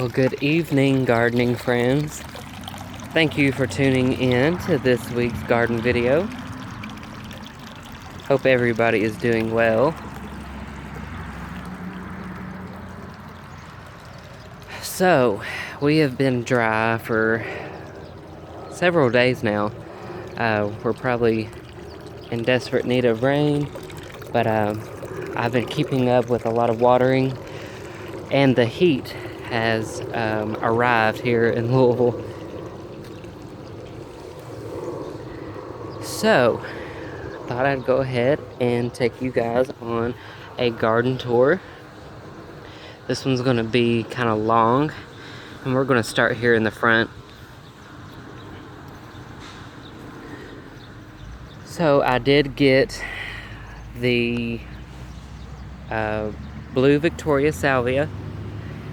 Well, good evening, gardening friends. Thank you for tuning in to this week's garden video. Hope everybody is doing well. So, we have been dry for several days now. We're probably in desperate need of rain, but I've been keeping up with a lot of watering, and the heat has arrived here in Louisville. So, thought I'd go ahead and take you guys on a garden tour. This one's going to be kind of long, and we're going to start here in the front. So I did get the blue Victoria Salvia.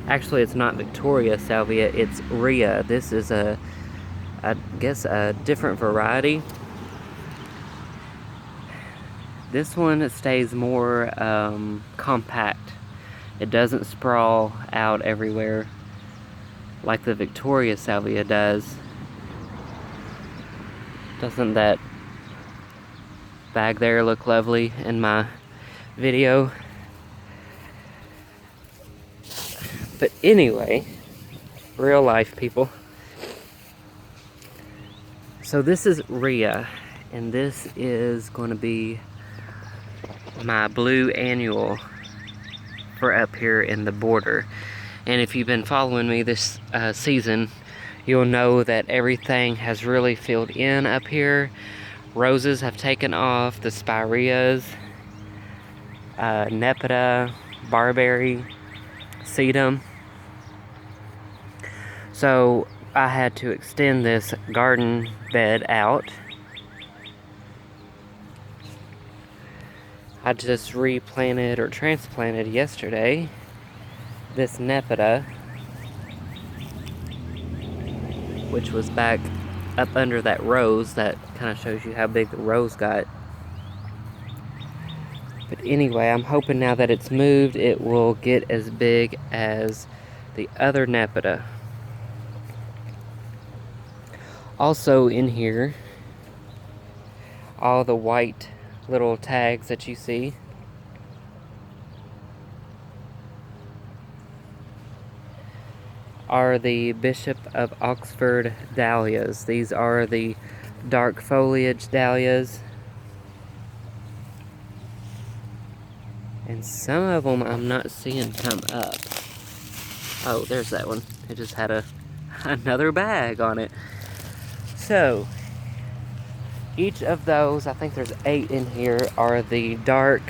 Actually, it's not Victoria Salvia, it's Rhea. This is I guess a different variety. This one stays more compact. It doesn't sprawl out everywhere like the Victoria Salvia does. Doesn't that bag there look lovely in my video? But anyway, real life people. So this is Rhea, and this is going to be my blue annual for up here in the border. And if you've been following me this season, you'll know that everything has really filled in up here. Roses have taken off, the spireas, nepeta, barberry, sedum. So I had to extend this garden bed out. I just replanted or transplanted yesterday this nepeta, which was back up under that rose. That kind of shows you how big the rose got. But anyway, I'm hoping now that it's moved, it will get as big as the other nepeta. Also in here, all the white little tags that you see are the Bishop of Oxford dahlias. These are the dark foliage dahlias. And some of them I'm not seeing come up. Oh, there's that one. It just had another bag on it. So, each of those, I think there's 8 in here, are the dark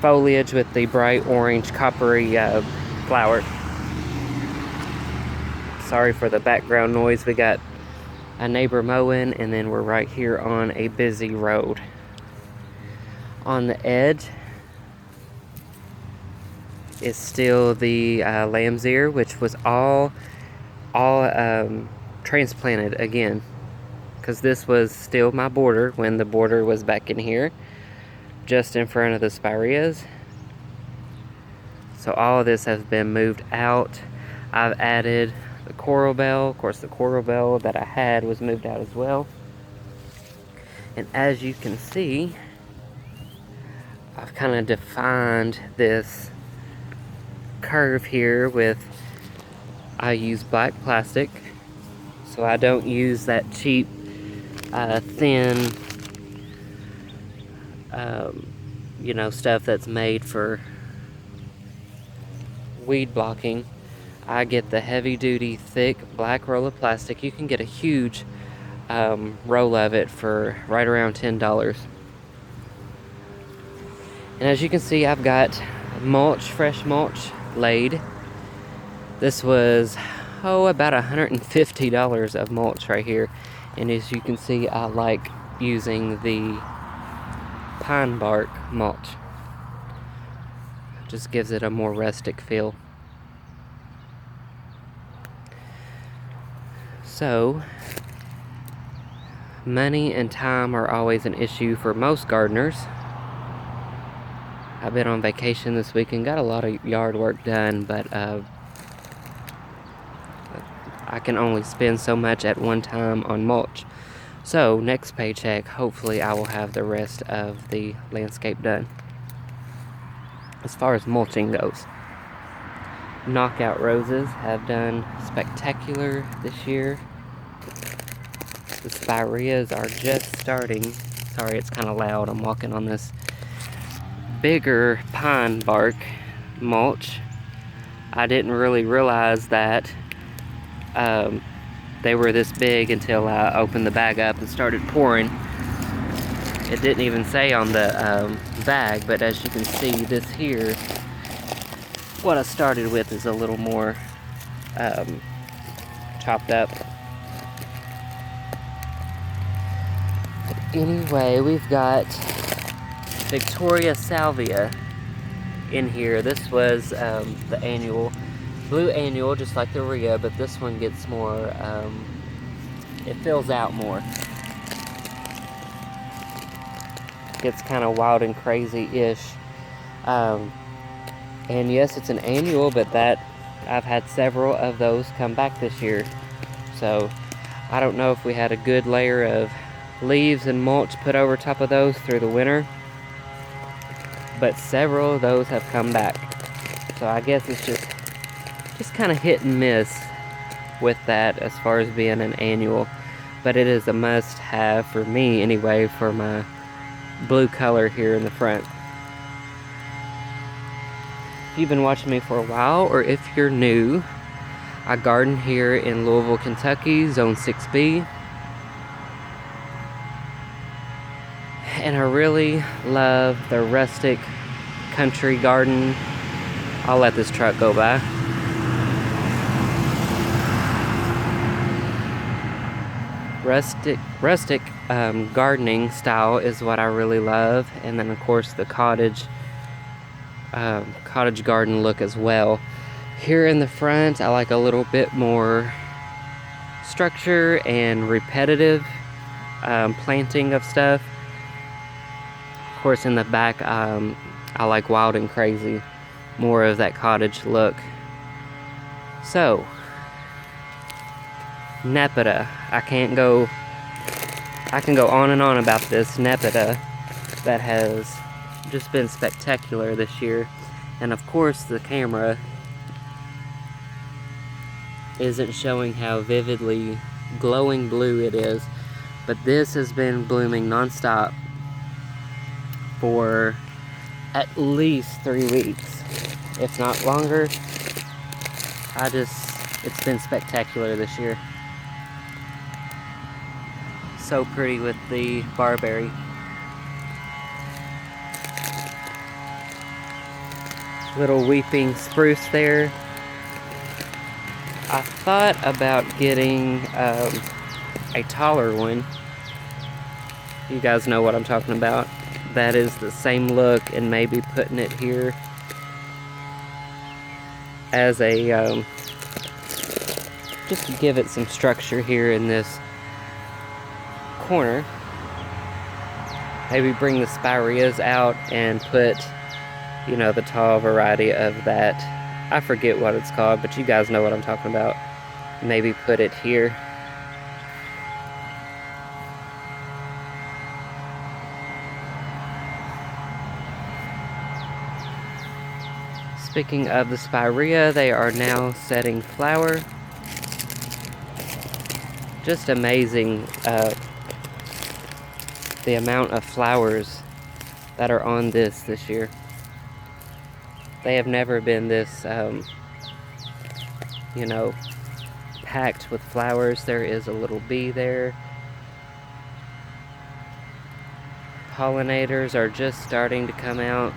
foliage with the bright orange coppery flower. Sorry for the background noise. We got a neighbor mowing, and then we're right here on a busy road. On the edge is still the lamb's ear, which was all transplanted again, because this was still my border when the border was back in here, just in front of the spireas. So all of this has been moved out. I've added the coral bell. Of course, the coral bell that I had was moved out as well. And as you can see, I've kind of defined this curve here with, I use black plastic, so I don't use that cheap thin stuff that's made for weed blocking. I get the heavy duty thick black roll of plastic. You can get a huge roll of it for right around $10. And as you can see, I've got mulch, fresh mulch laid. This was about $150 of mulch right here. And as you can see, I like using the pine bark mulch. Just gives it a more rustic feel. So, money and time are always an issue for most gardeners. I've been on vacation this week and got a lot of yard work done, but I can only spend so much at one time on mulch. So next paycheck, hopefully I will have the rest of the landscape done. As far as mulching goes, Knockout Roses have done spectacular this year. The spireas are just starting. Sorry, it's kind of loud. I'm walking on this bigger pine bark mulch. I didn't really realize that they were this big until I opened the bag up and started pouring. It didn't even say on the bag, but as you can see, this here, what I started with is a little more chopped up. But anyway, we've got Victoria Salvia in here. This was the annual, blue annual, just like the Rhea, but this one gets more, it fills out more. Gets kind of wild and crazy-ish. And yes, it's an annual, but I've had several of those come back this year. So I don't know if we had a good layer of leaves and mulch put over top of those through the winter, but several of those have come back. So I guess it's just kind of hit and miss with that as far as being an annual, but it is a must have for me anyway, for my blue color here in the front. If you've been watching me for a while, or if you're new, I garden here in Louisville, Kentucky, Zone 6B. And I really love the rustic country garden. I'll let this truck go by. Rustic gardening style is what I really love. And then of course the cottage garden look as well. Here in the front, I like a little bit more structure and repetitive planting of stuff. Of course, in the back, I like wild and crazy, more of that cottage look. So, Nepeta. I can go on and on about this Nepeta that has just been spectacular this year. And of course, the camera isn't showing how vividly glowing blue it is, but this has been blooming non-stop for at least 3 weeks, if not longer. It's been spectacular this year. So pretty with the barberry. Little weeping spruce there. I thought about getting a taller one. You guys know what I'm talking about. That is the same look, and maybe putting it here as a just to give it some structure here in this corner. Maybe bring the spireas out and put, you know, the tall variety of that. I forget what it's called, but you guys know what I'm talking about. Maybe put it here. Speaking of the spirea, they are now setting flower. Just amazing the amount of flowers that are on this year. They have never been this, you know, packed with flowers. There is a little bee there. Pollinators are just starting to come out.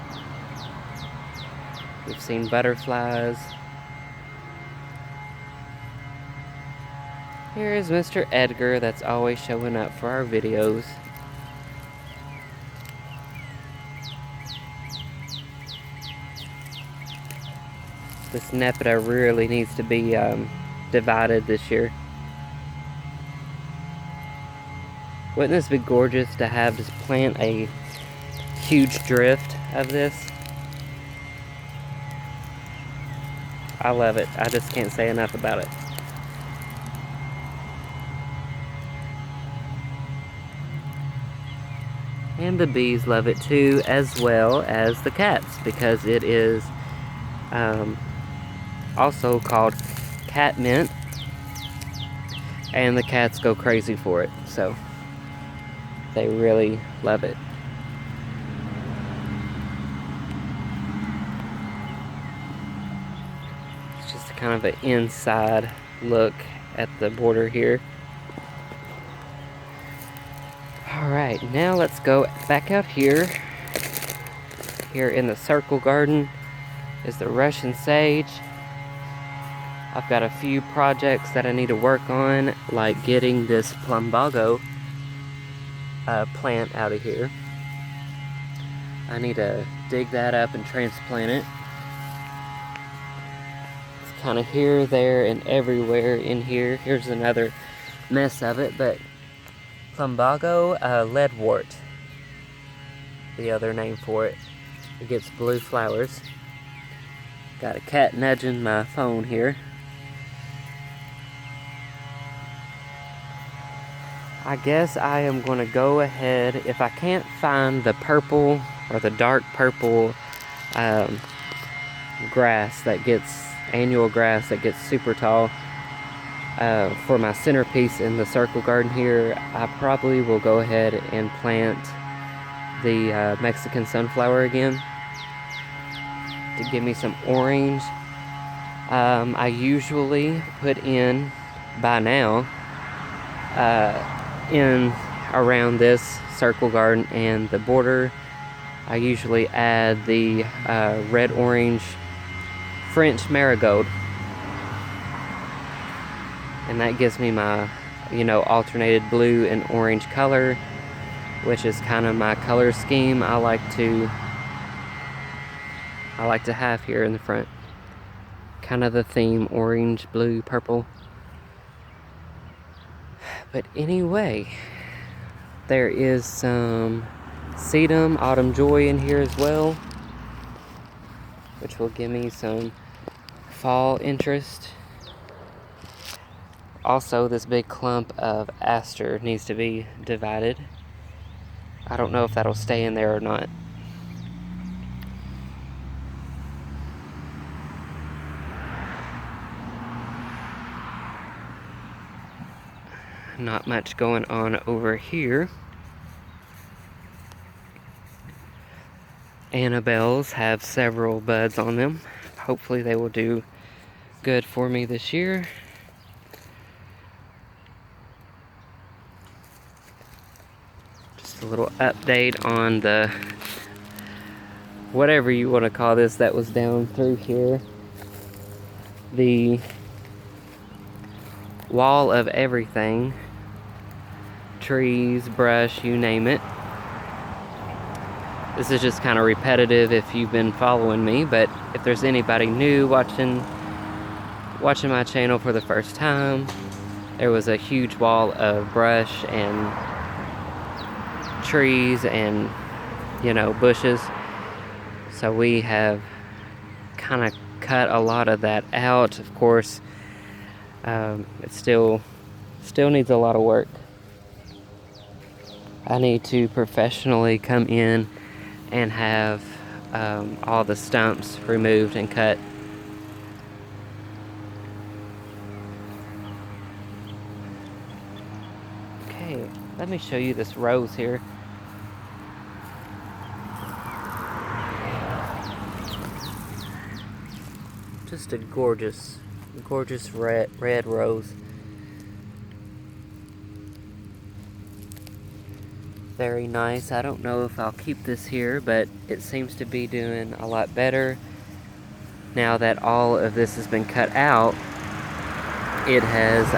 We've seen butterflies. Here is Mr. Edgar that's always showing up for our videos. This Nepeta really needs to be divided this year. Wouldn't this be gorgeous to have just plant a huge drift of this? I love it. I just can't say enough about it. And the bees love it too, as well as the cats, because it is also called catmint, and the cats go crazy for it, so they really love it. It's just kind of an inside look at the border here. Alright, now let's go back out here. Here in the circle garden is the Russian sage. I've got a few projects that I need to work on, like getting this plumbago plant out of here. I need to dig that up and transplant it. It's kind of here, there, and everywhere in here. Here's another mess of it, but plumbago leadwort, the other name for it. It gets blue flowers. Got a cat nudging my phone here. I guess I am going to go ahead, if I can't find the purple or the dark purple grass that gets, annual grass that gets super tall, for my centerpiece in the circle garden here, I probably will go ahead and plant the Mexican sunflower again to give me some orange. I usually put in, by now, in around this circle garden and the border, I usually add the red-orange French marigold, and that gives me my, alternated blue and orange color, which is kind of my color scheme I like to have here in the front. Kind of the theme, orange, blue, purple. But anyway, there is some sedum autumn joy in here as well, which will give me some fall interest. Also, this big clump of aster needs to be divided. I don't know if that'll stay in there or not. Not much going on over here. Annabelles have several buds on them. Hopefully they will do good for me this year. Just a little update on the, whatever you want to call this, that was down through here. The wall of everything. Trees, brush, you name it. This is just kind of repetitive if you've been following me, but if there's anybody new watching my channel for the first time, there was a huge wall of brush and trees and, bushes. So we have kind of cut a lot of that out. Of course, it still needs a lot of work. I need to professionally come in and have all the stumps removed and cut. Okay, let me show you this rose here. Just a gorgeous red rose. Very nice. I don't know if I'll keep this here, but it seems to be doing a lot better. Now that all of this has been cut out, it has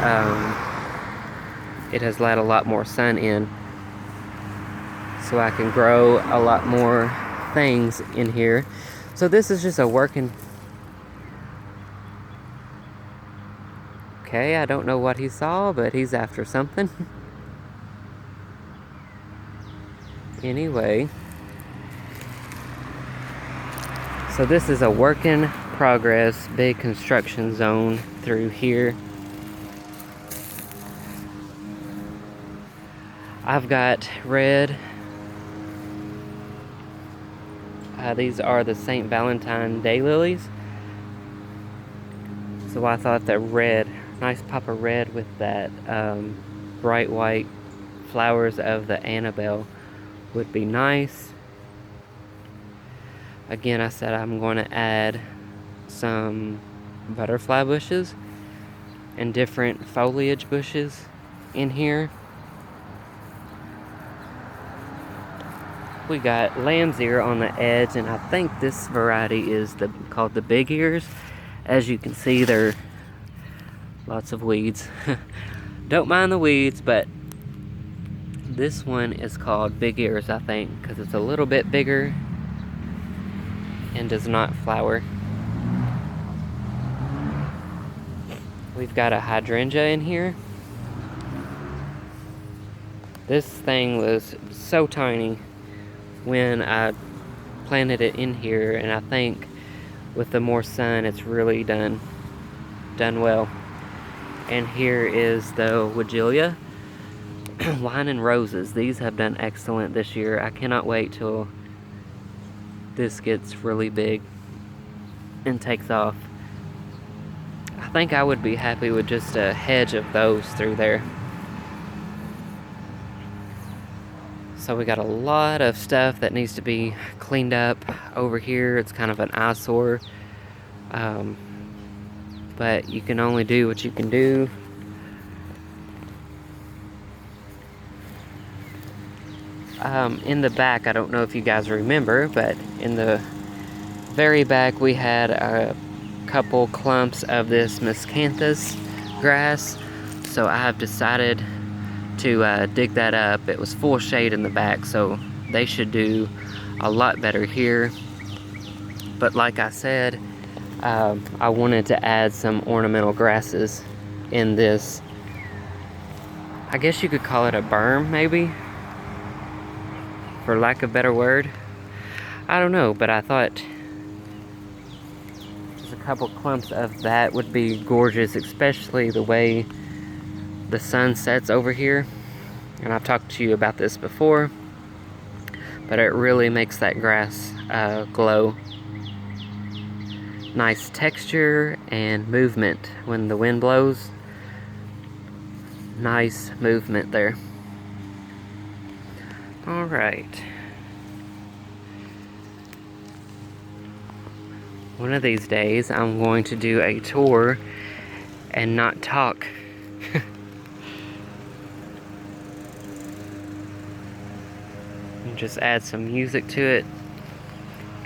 let a lot more sun in. So I can grow a lot more things in here. So this is just a working... Okay, I don't know what he saw, but he's after something. Anyway, so this is a work in progress, big construction zone through here. I've got red These are the St. Valentine daylilies. So I thought that red, nice pop of red with that bright white flowers of the Annabelle would be nice. Again, I said I'm going to add some butterfly bushes and different foliage bushes in here. We got lamb's ear on the edge, and I think this variety is called the big ears. As you can see, there are lots of weeds. Don't mind the weeds, but this one is called big ears, I think, because it's a little bit bigger and does not flower. We've got a hydrangea in here. This thing was so tiny when I planted it in here, and I think with the more sun it's really done well. And here is the Weigela Wine and Roses. These have done excellent this year. I cannot wait till this gets really big and takes off. I think I would be happy with just a hedge of those through there. So we got a lot of stuff that needs to be cleaned up over here. It's kind of an eyesore. But you can only do what you can do. In the back, I don't know if you guys remember, but in the very back we had a couple clumps of this miscanthus grass. So I have decided to dig that up. It was full shade in the back, so they should do a lot better here. But like I said, I wanted to add some ornamental grasses in this. I guess you could call it a berm, maybe, for lack of a better word. I don't know, but I thought just a couple clumps of that would be gorgeous, especially the way the sun sets over here. And I've talked to you about this before, but it really makes that grass glow. Nice texture and movement when the wind blows. Nice movement there. All right. One of these days I'm going to do a tour and not talk. And just add some music to it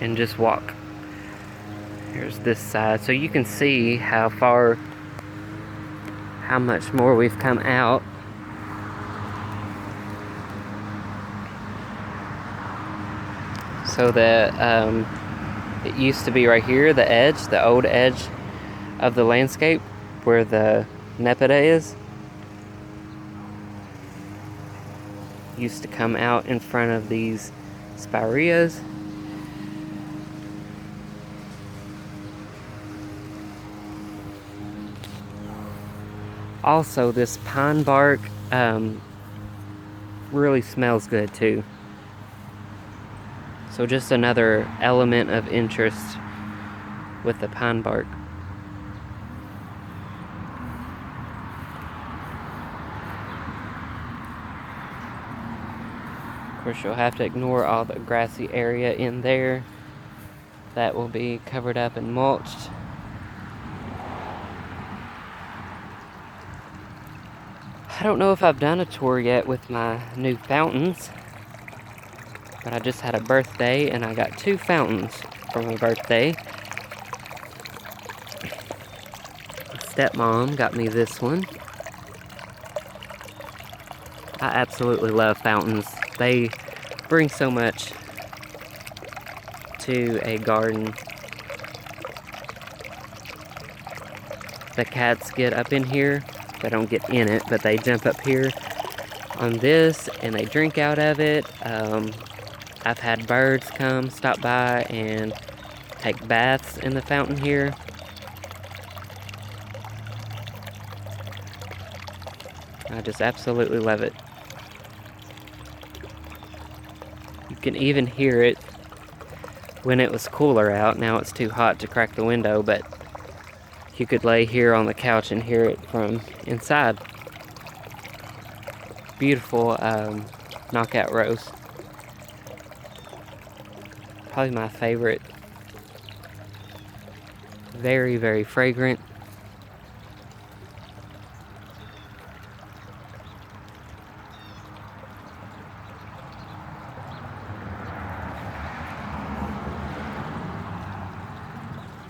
and just walk. Here's this side, so you can see how much more we've come out. So that it used to be right here, the edge, the old edge of the landscape where the Nepeta is. Used to come out in front of these spireas. Also, this pine bark really smells good too. So just another element of interest with the pine bark. Of course, you'll have to ignore all the grassy area in there. That will be covered up and mulched. I don't know if I've done a tour yet with my new fountains, but I just had a birthday and I got 2 fountains for my birthday. Stepmom got me this one. I absolutely love fountains. They bring so much to a garden. The cats get up in here. They don't get in it, but they jump up here on this and they drink out of it. I've had birds come, stop by, and take baths in the fountain here. I just absolutely love it. You can even hear it when it was cooler out. Now it's too hot to crack the window, but you could lay here on the couch and hear it from inside. Beautiful knockout rose. Probably my favorite. Very, very fragrant.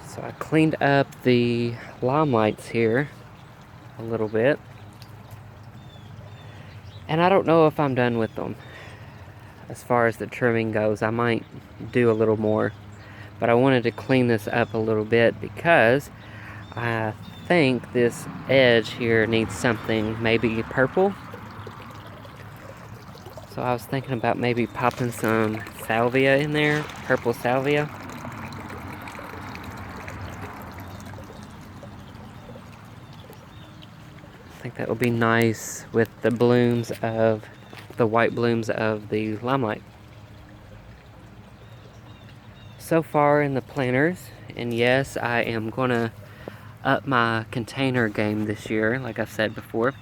So I cleaned up the lime lights here a little bit. And I don't know if I'm done with them. As far as the trimming goes, I might do a little more. But I wanted to clean this up a little bit because I think this edge here needs something maybe purple. So I was thinking about maybe popping some salvia in there, purple salvia. I think that would be nice with the blooms of the white blooms of the limelight. So far in the planters, and yes, I am gonna up my container game this year, like I've said before.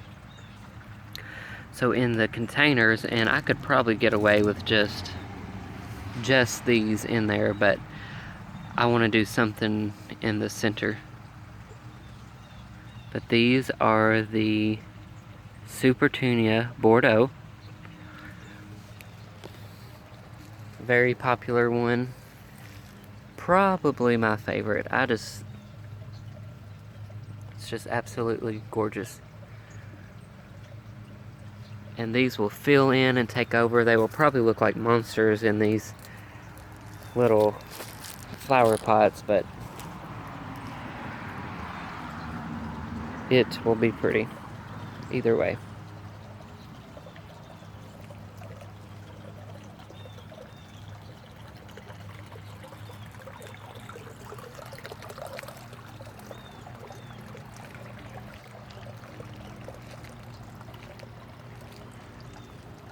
So in the containers, and I could probably get away with just these in there, but I want to do something in the center. But these are the Supertunia Bordeaux. Very popular one. Probably my favorite. It's just absolutely gorgeous. And these will fill in and take over. They will probably look like monsters in these little flower pots, but it will be pretty either way.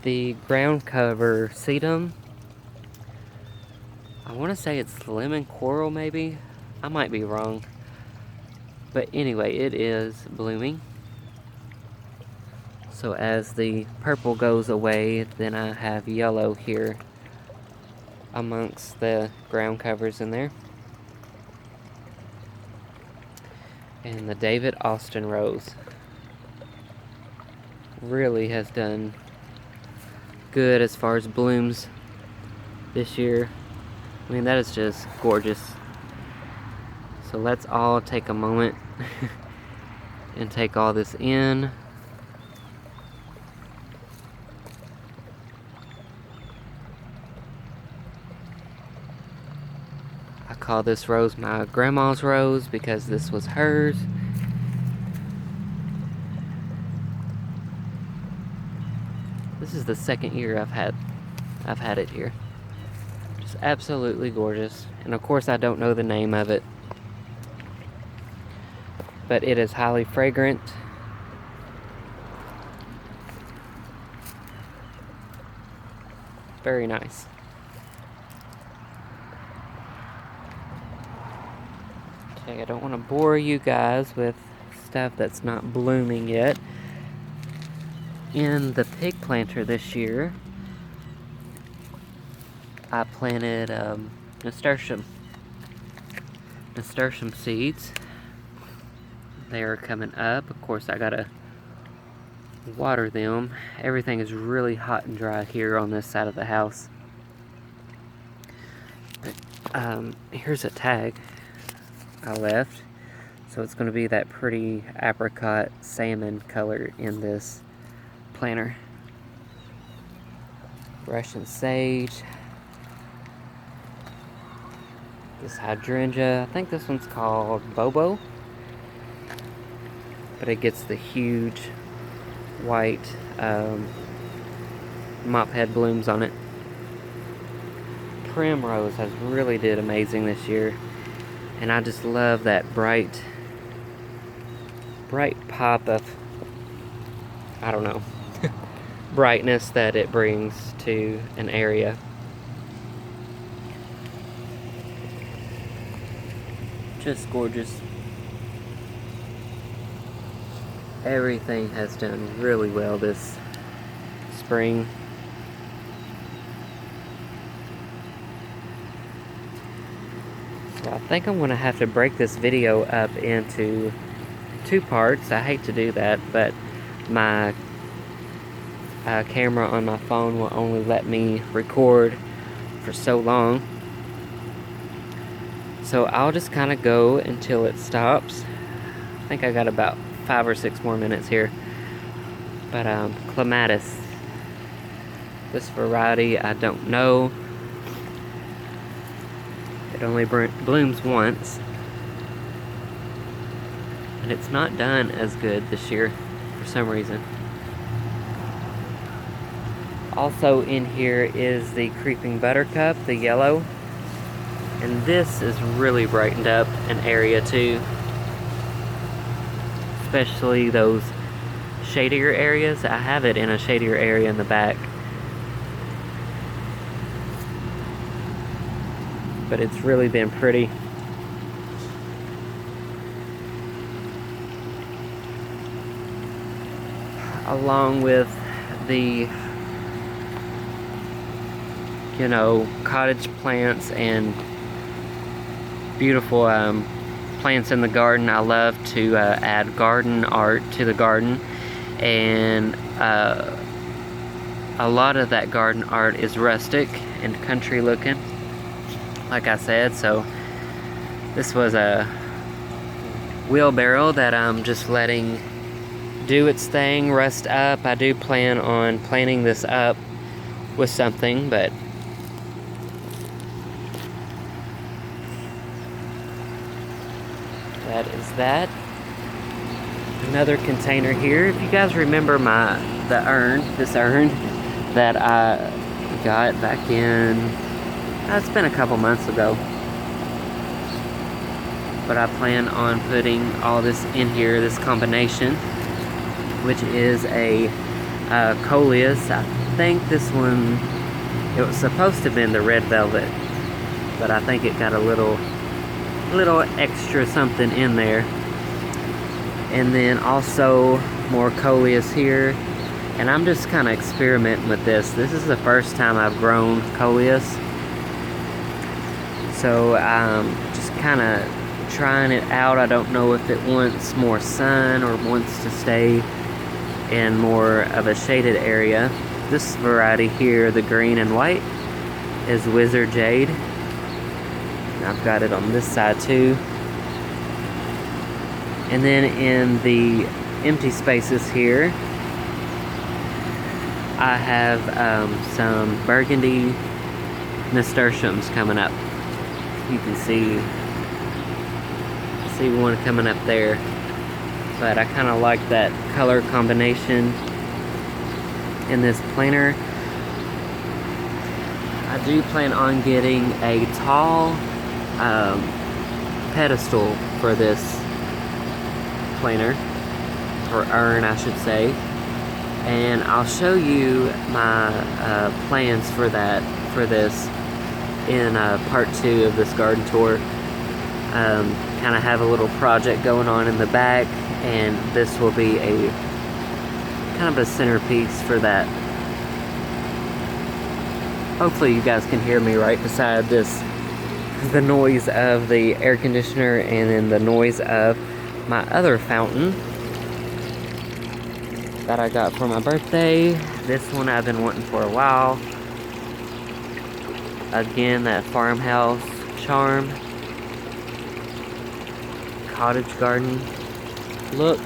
The ground cover sedum, I want to say it's lemon coral maybe. I might be wrong. But anyway, it is blooming. So as the purple goes away, then I have yellow here amongst the ground covers in there. And the David Austin rose really has done good as far as blooms this year. I mean, that is just gorgeous. So let's all take a moment and take all this in. I call this rose my grandma's rose because this was hers. This is the second year I've had it here. Just absolutely gorgeous. And of course I don't know the name of it, but it is highly fragrant. Very nice. Okay, I don't want to bore you guys with stuff that's not blooming yet. In the pig planter this year, I planted nasturtium seeds. They are coming up. Of course, I gotta water them. Everything is really hot and dry here on this side of the house. But, here's a tag I left. So it's gonna be that pretty apricot salmon color in this planter. Russian sage. This hydrangea, I think this one's called Bobo. But it gets the huge white mop head blooms on it. Primrose has really did amazing this year. And I just love that bright pop of, I don't know, brightness that it brings to an area. Just gorgeous. Everything has done really well this spring. So I think I'm gonna have to break this video up into 2 parts. I hate to do that, but my camera on my phone will only let me record for so long. So I'll just kind of go until it stops. I think I got about 5 or 6 more minutes here. But clematis, this variety, I don't know. It only blooms once, and it's not done as good this year for some reason. Also in here is the creeping buttercup, the yellow, and this is really brightened up an area too, especially those shadier areas. I have it in a shadier area in the back, but it's really been pretty. Along with the, you know, cottage plants and beautiful plants in the garden. I love to add garden art to the garden, and a lot of that garden art is rustic and country looking, like I said. So this was a wheelbarrow that I'm just letting do its thing, rust up. I do plan on planting this up with something, but that is that. Another container here. If you guys remember this urn that I got back in, it's been a couple months ago, but I plan on putting all this in here, this combination, which is a coleus. I think this one, it was supposed to have been the red velvet, but I think it got a little extra something in there. And then also more coleus here, and I'm just kind of experimenting with this. This is the first time I've grown coleus, so I'm just kind of trying it out. I don't know if it wants more sun or wants to stay in more of a shaded area. This variety here, the green and white, is Wizard Jade. I've got it on this side too. And then in the empty spaces here, I have some burgundy nasturtiums coming up. You can see one coming up there. But I kind of like that color combination in this planter. I do plan on getting a tall pedestal for this planter, or urn I should say, and I'll show you my plans for this in part 2 of this garden tour. Kind of have a little project going on in the back, and this will be a kind of a centerpiece for that. Hopefully you guys can hear me right beside this, the noise of the air conditioner and then the noise of my other fountain that I got for my birthday. This one I've been wanting for a while. Again, that farmhouse charm, cottage garden look.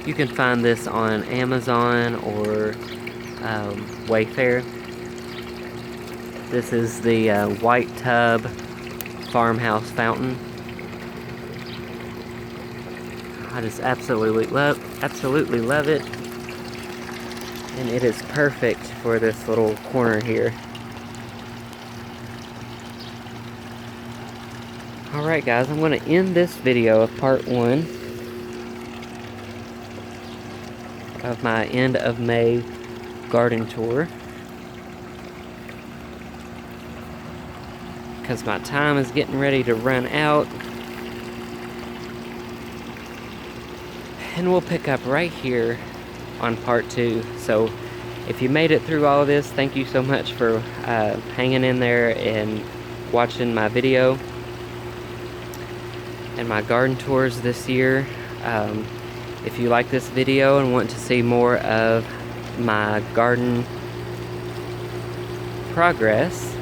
You can find this on Amazon or Wayfair. This is the white tub farmhouse fountain. I just absolutely love it, and it is perfect for this little corner here. Alright guys, I'm going to end this video of part 1 of my end of May garden tour. because my time is getting ready to run out. And we'll pick up right here on part 2. So if you made it through all of this, thank you so much for hanging in there and watching my video and my garden tours this year. If you like this video and want to see more of my garden progress,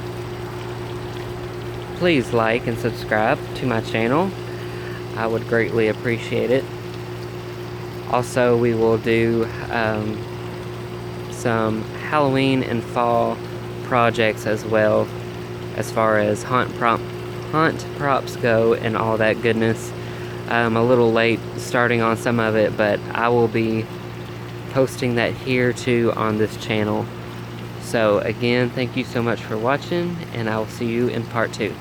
please like and subscribe to my channel. I would greatly appreciate it. Also, we will do some Halloween and fall projects as well, as far as hunt props go and all that goodness. I'm a little late starting on some of it, but I will be posting that here too on this channel. So again, thank you so much for watching, and I will see you in part 2.